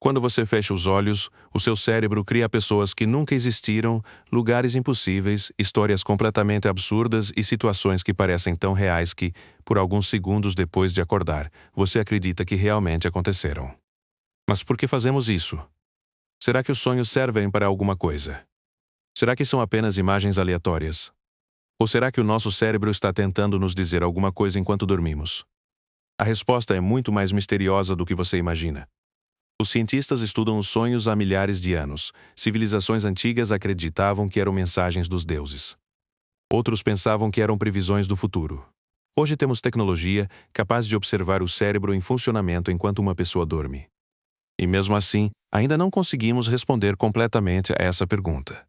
Quando você fecha os olhos, o seu cérebro cria pessoas que nunca existiram, lugares impossíveis, histórias completamente absurdas e situações que parecem tão reais que, por alguns segundos depois de acordar, você acredita que realmente aconteceram. Mas por que fazemos isso? Será que os sonhos servem para alguma coisa? Será que são apenas imagens aleatórias? Ou será que o nosso cérebro está tentando nos dizer alguma coisa enquanto dormimos? A resposta é muito mais misteriosa do que você imagina. Os cientistas estudam os sonhos há milhares de anos. Civilizações antigas acreditavam que eram mensagens dos deuses. Outros pensavam que eram previsões do futuro. Hoje temos tecnologia capaz de observar o cérebro em funcionamento enquanto uma pessoa dorme. E mesmo assim, ainda não conseguimos responder completamente a essa pergunta.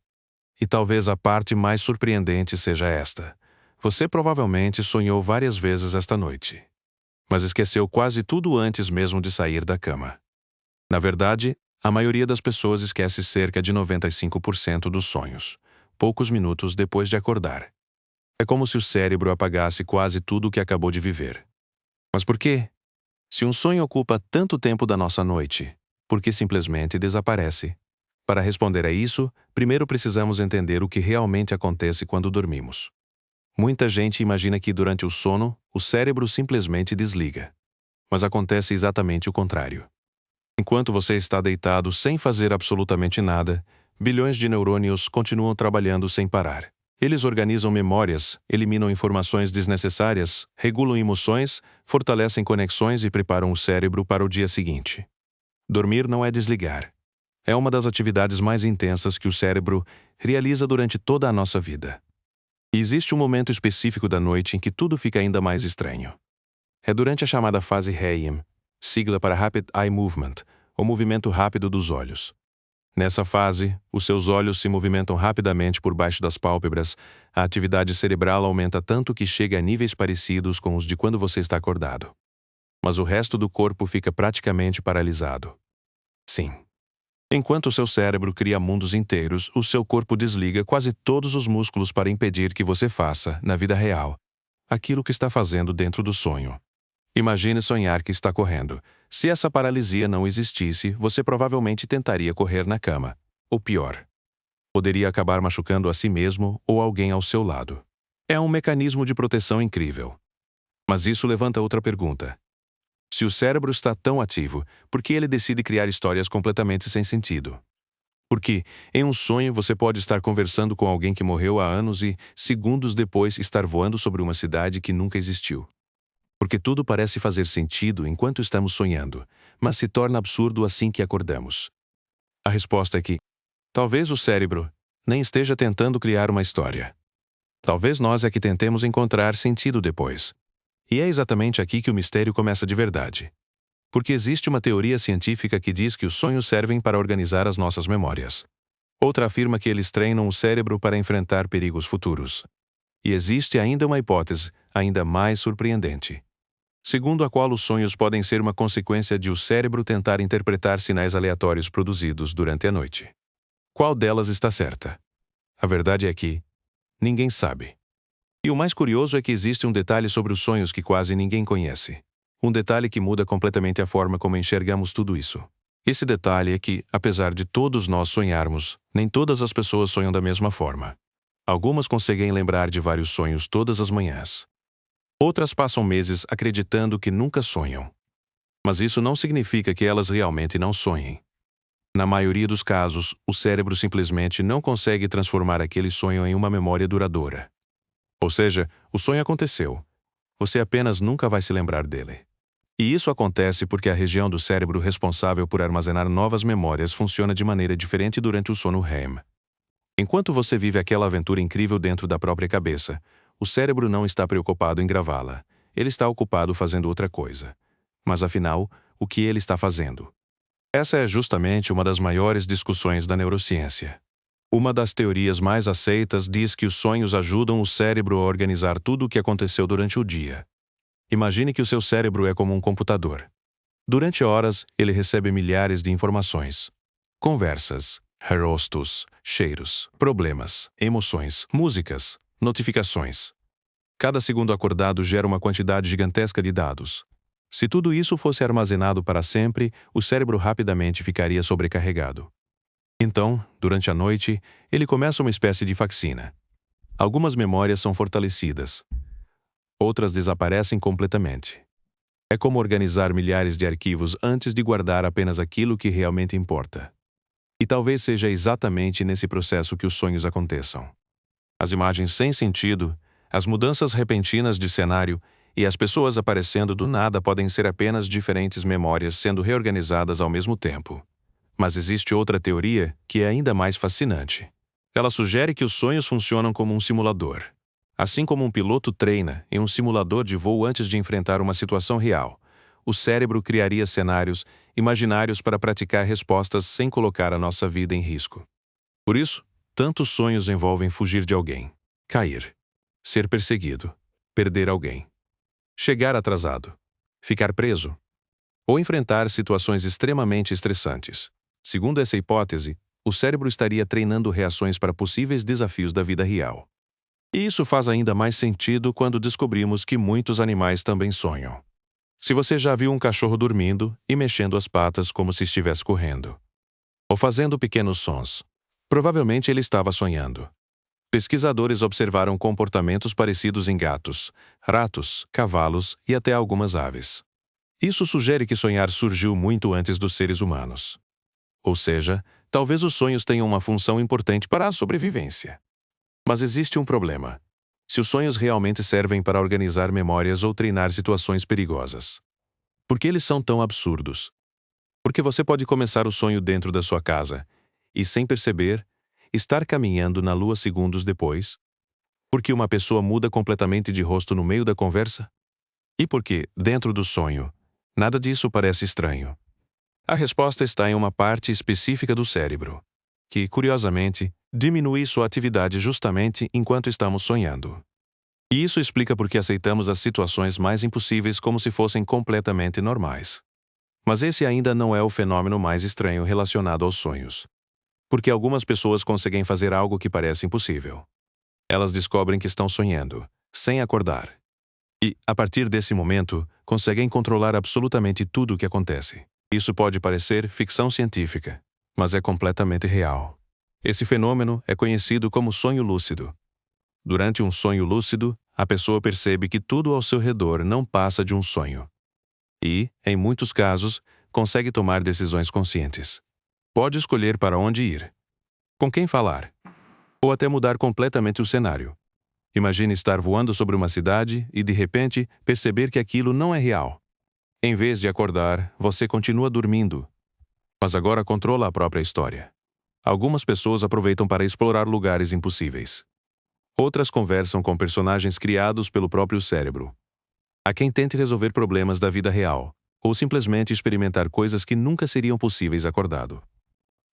E talvez a parte mais surpreendente seja esta. Você provavelmente sonhou várias vezes esta noite, mas esqueceu quase tudo antes mesmo de sair da cama. Na verdade, a maioria das pessoas esquece cerca de 95% dos sonhos, poucos minutos depois de acordar. É como se o cérebro apagasse quase tudo o que acabou de viver. Mas por quê? Se um sonho ocupa tanto tempo da nossa noite, por que simplesmente desaparece? Para responder a isso, primeiro precisamos entender o que realmente acontece quando dormimos. Muita gente imagina que durante o sono, o cérebro simplesmente desliga. Mas acontece exatamente o contrário. Enquanto você está deitado sem fazer absolutamente nada, bilhões de neurônios continuam trabalhando sem parar. Eles organizam memórias, eliminam informações desnecessárias, regulam emoções, fortalecem conexões e preparam o cérebro para o dia seguinte. Dormir não é desligar. É uma das atividades mais intensas que o cérebro realiza durante toda a nossa vida. E existe um momento específico da noite em que tudo fica ainda mais estranho. É durante a chamada fase REM, sigla para Rapid Eye Movement, ou movimento rápido dos olhos. Nessa fase, os seus olhos se movimentam rapidamente por baixo das pálpebras, a atividade cerebral aumenta tanto que chega a níveis parecidos com os de quando você está acordado. Mas o resto do corpo fica praticamente paralisado. Sim. Enquanto o seu cérebro cria mundos inteiros, o seu corpo desliga quase todos os músculos para impedir que você faça, na vida real, aquilo que está fazendo dentro do sonho. Imagine sonhar que está correndo. Se essa paralisia não existisse, você provavelmente tentaria correr na cama. Ou pior, poderia acabar machucando a si mesmo ou alguém ao seu lado. É um mecanismo de proteção incrível. Mas isso levanta outra pergunta. Se o cérebro está tão ativo, por que ele decide criar histórias completamente sem sentido? Porque, em um sonho, você pode estar conversando com alguém que morreu há anos e, segundos depois, estar voando sobre uma cidade que nunca existiu. Porque tudo parece fazer sentido enquanto estamos sonhando, mas se torna absurdo assim que acordamos. A resposta é que, talvez o cérebro nem esteja tentando criar uma história. Talvez nós é que tentemos encontrar sentido depois. E é exatamente aqui que o mistério começa de verdade. Porque existe uma teoria científica que diz que os sonhos servem para organizar as nossas memórias. Outra afirma que eles treinam o cérebro para enfrentar perigos futuros. E existe ainda uma hipótese, ainda mais surpreendente, segundo a qual os sonhos podem ser uma consequência de o cérebro tentar interpretar sinais aleatórios produzidos durante a noite. Qual delas está certa? A verdade é que ninguém sabe. E o mais curioso é que existe um detalhe sobre os sonhos que quase ninguém conhece. Um detalhe que muda completamente a forma como enxergamos tudo isso. Esse detalhe é que, apesar de todos nós sonharmos, nem todas as pessoas sonham da mesma forma. Algumas conseguem lembrar de vários sonhos todas as manhãs. Outras passam meses acreditando que nunca sonham. Mas isso não significa que elas realmente não sonhem. Na maioria dos casos, o cérebro simplesmente não consegue transformar aquele sonho em uma memória duradoura. Ou seja, o sonho aconteceu. Você apenas nunca vai se lembrar dele. E isso acontece porque a região do cérebro responsável por armazenar novas memórias funciona de maneira diferente durante o sono REM. Enquanto você vive aquela aventura incrível dentro da própria cabeça, o cérebro não está preocupado em gravá-la. Ele está ocupado fazendo outra coisa. Mas afinal, o que ele está fazendo? Essa é justamente uma das maiores discussões da neurociência. Uma das teorias mais aceitas diz que os sonhos ajudam o cérebro a organizar tudo o que aconteceu durante o dia. Imagine que o seu cérebro é como um computador. Durante horas, ele recebe milhares de informações. Conversas, rostos, cheiros, problemas, emoções, músicas, notificações. Cada segundo acordado gera uma quantidade gigantesca de dados. Se tudo isso fosse armazenado para sempre, o cérebro rapidamente ficaria sobrecarregado. Então, durante a noite, ele começa uma espécie de faxina. Algumas memórias são fortalecidas. Outras desaparecem completamente. É como organizar milhares de arquivos antes de guardar apenas aquilo que realmente importa. E talvez seja exatamente nesse processo que os sonhos aconteçam. As imagens sem sentido, as mudanças repentinas de cenário e as pessoas aparecendo do nada podem ser apenas diferentes memórias sendo reorganizadas ao mesmo tempo. Mas existe outra teoria que é ainda mais fascinante. Ela sugere que os sonhos funcionam como um simulador. Assim como um piloto treina em um simulador de voo antes de enfrentar uma situação real, o cérebro criaria cenários imaginários para praticar respostas sem colocar a nossa vida em risco. Por isso, tantos sonhos envolvem fugir de alguém, cair, ser perseguido, perder alguém, chegar atrasado, ficar preso, ou enfrentar situações extremamente estressantes. Segundo essa hipótese, o cérebro estaria treinando reações para possíveis desafios da vida real. E isso faz ainda mais sentido quando descobrimos que muitos animais também sonham. Se você já viu um cachorro dormindo e mexendo as patas como se estivesse correndo, ou fazendo pequenos sons, provavelmente ele estava sonhando. Pesquisadores observaram comportamentos parecidos em gatos, ratos, cavalos e até algumas aves. Isso sugere que sonhar surgiu muito antes dos seres humanos. Ou seja, talvez os sonhos tenham uma função importante para a sobrevivência. Mas existe um problema. Se os sonhos realmente servem para organizar memórias ou treinar situações perigosas, por que eles são tão absurdos? Porque você pode começar o sonho dentro da sua casa e, sem perceber, estar caminhando na lua segundos depois? Porque uma pessoa muda completamente de rosto no meio da conversa? E porque, dentro do sonho, nada disso parece estranho? A resposta está em uma parte específica do cérebro, que, curiosamente, diminui sua atividade justamente enquanto estamos sonhando. E isso explica por que aceitamos as situações mais impossíveis como se fossem completamente normais. Mas esse ainda não é o fenômeno mais estranho relacionado aos sonhos. Porque algumas pessoas conseguem fazer algo que parece impossível. Elas descobrem que estão sonhando, sem acordar. E, a partir desse momento, conseguem controlar absolutamente tudo o que acontece. Isso pode parecer ficção científica, mas é completamente real. Esse fenômeno é conhecido como sonho lúcido. Durante um sonho lúcido, a pessoa percebe que tudo ao seu redor não passa de um sonho. E, em muitos casos, consegue tomar decisões conscientes. Pode escolher para onde ir, com quem falar, ou até mudar completamente o cenário. Imagine estar voando sobre uma cidade e, de repente, perceber que aquilo não é real. Em vez de acordar, você continua dormindo, mas agora controla a própria história. Algumas pessoas aproveitam para explorar lugares impossíveis. Outras conversam com personagens criados pelo próprio cérebro. Há quem tente resolver problemas da vida real, ou simplesmente experimentar coisas que nunca seriam possíveis acordado.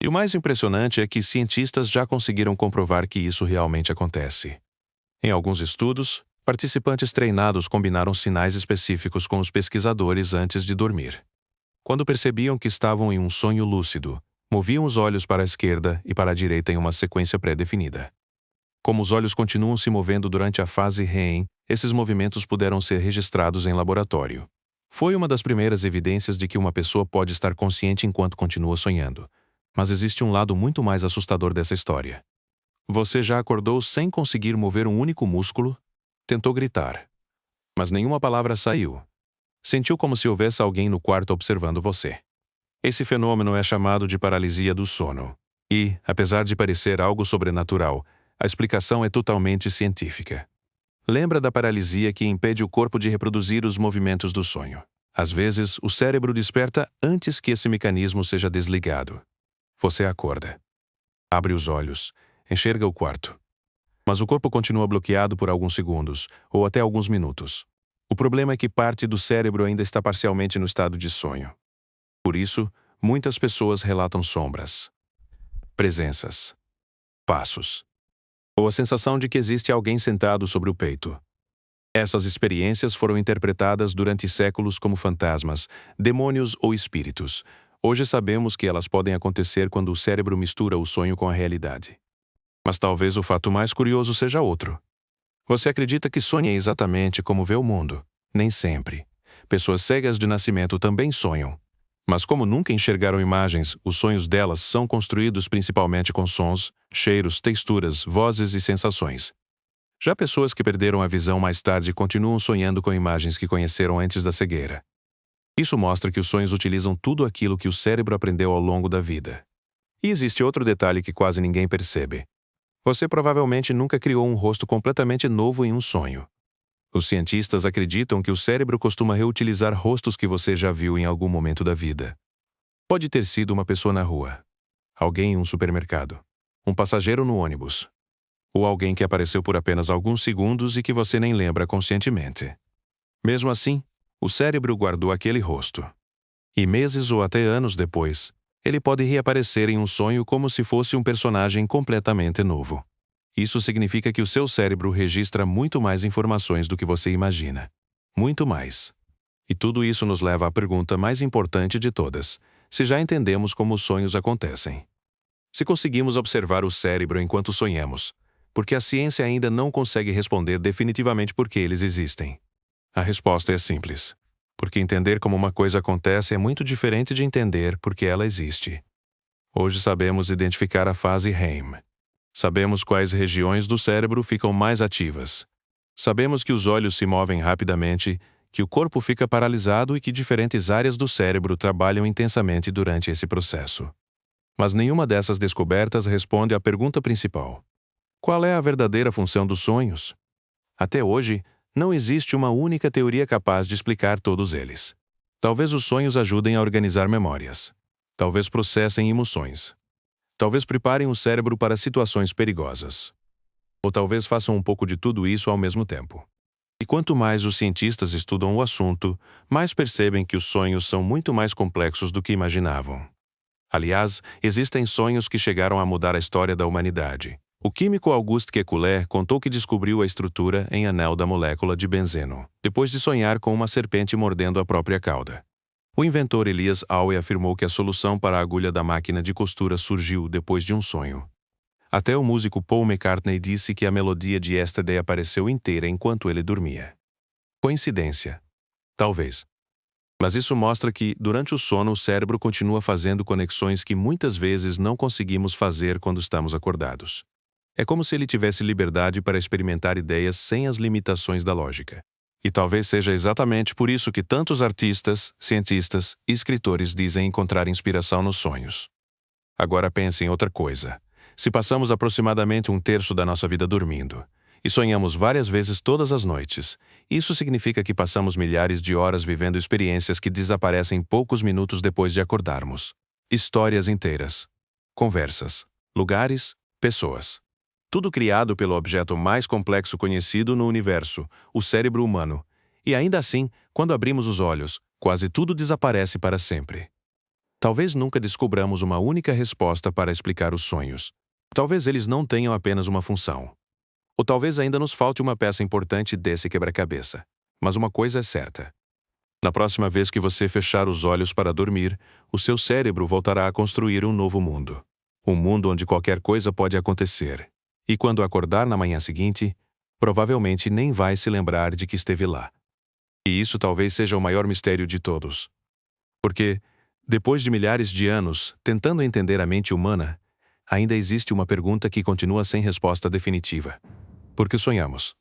E o mais impressionante é que cientistas já conseguiram comprovar que isso realmente acontece. Em alguns estudos, participantes treinados combinaram sinais específicos com os pesquisadores antes de dormir. Quando percebiam que estavam em um sonho lúcido, moviam os olhos para a esquerda e para a direita em uma sequência pré-definida. Como os olhos continuam se movendo durante a fase REM, esses movimentos puderam ser registrados em laboratório. Foi uma das primeiras evidências de que uma pessoa pode estar consciente enquanto continua sonhando. Mas existe um lado muito mais assustador dessa história. Você já acordou sem conseguir mover um único músculo? Tentou gritar, mas nenhuma palavra saiu. Sentiu como se houvesse alguém no quarto observando você. Esse fenômeno é chamado de paralisia do sono. E, apesar de parecer algo sobrenatural, a explicação é totalmente científica. Lembra da paralisia que impede o corpo de reproduzir os movimentos do sonho? Às vezes, o cérebro desperta antes que esse mecanismo seja desligado. Você acorda. Abre os olhos, enxerga o quarto. Mas o corpo continua bloqueado por alguns segundos, ou até alguns minutos. O problema é que parte do cérebro ainda está parcialmente no estado de sonho. Por isso, muitas pessoas relatam sombras, presenças, passos, ou a sensação de que existe alguém sentado sobre o peito. Essas experiências foram interpretadas durante séculos como fantasmas, demônios ou espíritos. Hoje sabemos que elas podem acontecer quando o cérebro mistura o sonho com a realidade. Mas talvez o fato mais curioso seja outro. Você acredita que sonha exatamente como vê o mundo? Nem sempre. Pessoas cegas de nascimento também sonham. Mas como nunca enxergaram imagens, os sonhos delas são construídos principalmente com sons, cheiros, texturas, vozes e sensações. Já pessoas que perderam a visão mais tarde continuam sonhando com imagens que conheceram antes da cegueira. Isso mostra que os sonhos utilizam tudo aquilo que o cérebro aprendeu ao longo da vida. E existe outro detalhe que quase ninguém percebe. Você provavelmente nunca criou um rosto completamente novo em um sonho. Os cientistas acreditam que o cérebro costuma reutilizar rostos que você já viu em algum momento da vida. Pode ter sido uma pessoa na rua, alguém em um supermercado, um passageiro no ônibus, ou alguém que apareceu por apenas alguns segundos e que você nem lembra conscientemente. Mesmo assim, o cérebro guardou aquele rosto. E meses ou até anos depois, ele pode reaparecer em um sonho como se fosse um personagem completamente novo. Isso significa que o seu cérebro registra muito mais informações do que você imagina. Muito mais. E tudo isso nos leva à pergunta mais importante de todas: se já entendemos como os sonhos acontecem. Se conseguimos observar o cérebro enquanto sonhamos, porque a ciência ainda não consegue responder definitivamente por que eles existem. A resposta é simples. Porque entender como uma coisa acontece é muito diferente de entender por que ela existe. Hoje sabemos identificar a fase REM. Sabemos quais regiões do cérebro ficam mais ativas. Sabemos que os olhos se movem rapidamente, que o corpo fica paralisado e que diferentes áreas do cérebro trabalham intensamente durante esse processo. Mas nenhuma dessas descobertas responde à pergunta principal: qual é a verdadeira função dos sonhos? Até hoje, não existe uma única teoria capaz de explicar todos eles. Talvez os sonhos ajudem a organizar memórias. Talvez processem emoções. Talvez preparem o cérebro para situações perigosas. Ou talvez façam um pouco de tudo isso ao mesmo tempo. E quanto mais os cientistas estudam o assunto, mais percebem que os sonhos são muito mais complexos do que imaginavam. Aliás, existem sonhos que chegaram a mudar a história da humanidade. O químico Auguste Kekulé contou que descobriu a estrutura em anel da molécula de benzeno, depois de sonhar com uma serpente mordendo a própria cauda. O inventor Elias Howe afirmou que a solução para a agulha da máquina de costura surgiu depois de um sonho. Até o músico Paul McCartney disse que a melodia de Yesterday apareceu inteira enquanto ele dormia. Coincidência? Talvez. Mas isso mostra que, durante o sono, o cérebro continua fazendo conexões que muitas vezes não conseguimos fazer quando estamos acordados. É como se ele tivesse liberdade para experimentar ideias sem as limitações da lógica. E talvez seja exatamente por isso que tantos artistas, cientistas e escritores dizem encontrar inspiração nos sonhos. Agora pense em outra coisa. Se passamos aproximadamente um terço da nossa vida dormindo, e sonhamos várias vezes todas as noites, isso significa que passamos milhares de horas vivendo experiências que desaparecem poucos minutos depois de acordarmos. Histórias inteiras. Conversas. Lugares. Pessoas. Tudo criado pelo objeto mais complexo conhecido no universo, o cérebro humano. E ainda assim, quando abrimos os olhos, quase tudo desaparece para sempre. Talvez nunca descobramos uma única resposta para explicar os sonhos. Talvez eles não tenham apenas uma função. Ou talvez ainda nos falte uma peça importante desse quebra-cabeça. Mas uma coisa é certa. Na próxima vez que você fechar os olhos para dormir, o seu cérebro voltará a construir um novo mundo. Um mundo onde qualquer coisa pode acontecer. E quando acordar na manhã seguinte, provavelmente nem vai se lembrar de que esteve lá. E isso talvez seja o maior mistério de todos. Porque, depois de milhares de anos tentando entender a mente humana, ainda existe uma pergunta que continua sem resposta definitiva. Por que sonhamos?